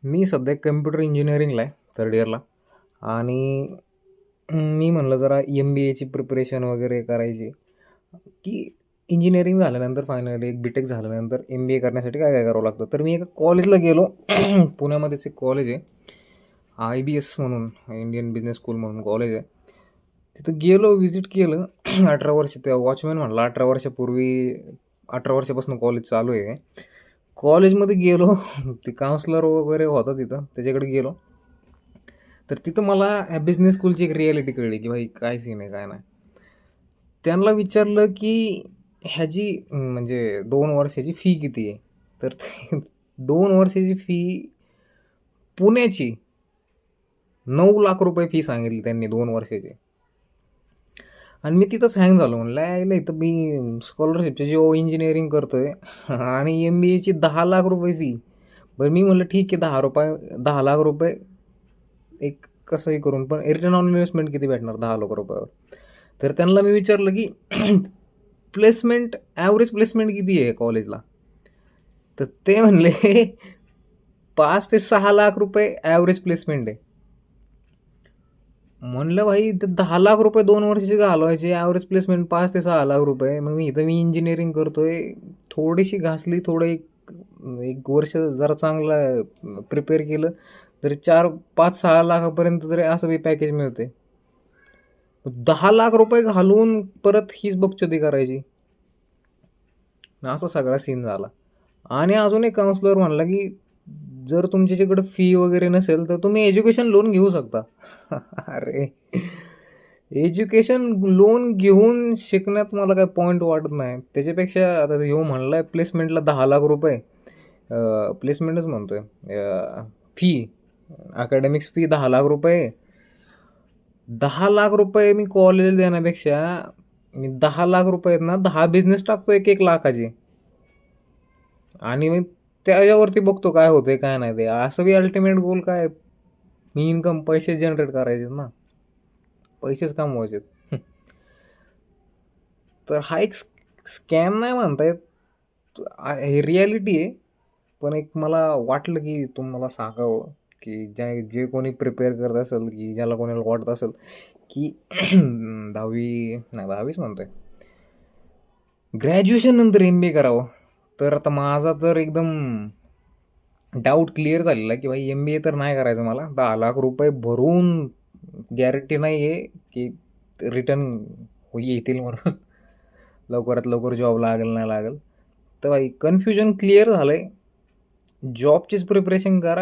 मी सध्या कम्प्युटर इंजिनिअरिंगला आहे, थर्ड इयरला. आणि मी म्हणलं जरा MBAची प्रिपरेशन वगैरे करायची, की इंजिनिअरिंग झाल्यानंतर फायनली एक बी-टेक झाल्यानंतर MBA करण्यासाठी काय काय करावं लागतं. तर मी एका कॉलेजला गेलो. पुण्यामध्येच एक कॉलेज आहे, IBS म्हणून, इंडियन बिझनेस स्कूल म्हणून कॉलेज आहे. तिथं गेलो, व्हिजिट केलं. 18 वर्ष त्या वॉचमॅन म्हणला 18 वर्षापूर्वी, 18 वर्षापासून कॉलेज चालू आहे. कॉलेजमध्ये गेलो. ते काउन्सलर वगैरे होता तिथं, त्याच्याकडे गेलो. तर तिथं मला ह्या बिझनेस स्कूलची एक रिॲलिटी कळली, की भाई काय सीन आहे काय नाही. त्यांना विचारलं की ह्याची म्हणजे 2 वर्षाची फी किती आहे. तर ते 2 वर्षाची फी पुण्याची 9 लाख रुपये फी सांगितली त्यांनी 2 वर्षाची. आणि मी तिथंच हँग झालो. म्हणलं यायला इथं मी स्कॉलरशिपच्या जिओ इंजिनिअरिंग करतोय आणि MBAची 10 लाख रुपये फी. बरं मी म्हणलं ठीक आहे, 10 लाख रुपये एक कसंही करून, पण रिटर्न ऑन इन्व्हेस्टमेंट किती भेटणार 10 लाख रुपयावर. तर त्यांना मी विचारलं की प्लेसमेंट, ॲव्हरेज प्लेसमेंट किती आहे कॉलेजला. तर ते म्हणले 5 ते 6 लाख रुपये ॲव्हरेज प्लेसमेंट आहे. म्हणलं भाई ते 10 लाख रुपये 2 वर्षाचे घालवायचे, ॲव्हरेज प्लेसमेंट 5 ते 6 लाख रुपये. मग मी इंजिनिअरिंग करतोय, थोडीशी घासली, थोडं एक एक वर्ष जरा चांगलं प्रिपेअर केलं तरी 4-5-6 लाखापर्यंत तरी असं बी पॅकेज मिळते. 10 लाख रुपये घालून परत हीच बकचोदी करायची, असा सगळा सीन झाला. आणि अजून एक काउन्सलर म्हणला की जर तुमच्याकडे फी वगैरे नसेल तर तुम्ही एज्युकेशन लोन घेऊ शकता. अरे, एज्युकेशन लोन घेऊन शिकण्यात मला काय पॉईंट वाटत नाही. त्याच्यापेक्षा आता ह्यो म्हणलाय प्लेसमेंटला 10 लाख रुपये, प्लेसमेंटच म्हणतोय, फी, अकॅडमिक्स फी 10 लाख रुपये. 10 लाख रुपये मी कॉलेजला देण्यापेक्षा मी 10 लाख रुपये ना 10 बिझनेस टाकतो 1-1 लाखाचे. आणि मी त्याच्यावरती बघतो काय होतंय काय नाही. ते असं बी अल्टिमेट गोल काय, मी इन्कम, पैसे जनरेट करायचे ना, पैसेच कमवायचे. तर हा एक स्कॅम नाही म्हणता येत, हे रिॲलिटी आहे. पण एक मला वाटलं की तुम्हाला सांगावं, की जे कोणी प्रिपेअर करत असेल, की ज्याला कोणाला वाटत असेल की 10वी नाही 10वीच म्हणतोय, ग्रॅज्युएशन नंतर MBA करावं. तर आता माझा तर एकदम डाऊट क्लिअर झालेला आहे की भाई MBA तर नाही करायचं मला. 10 लाख रुपये भरून गॅरंटी नाही आहे की रिटर्न येतील म्हणून लवकरात लवकर जॉब लागेल नाही लागेल. तर भाई कन्फ्युजन क्लिअर झालं आहे. जॉबचीच प्रिपरेशन करा.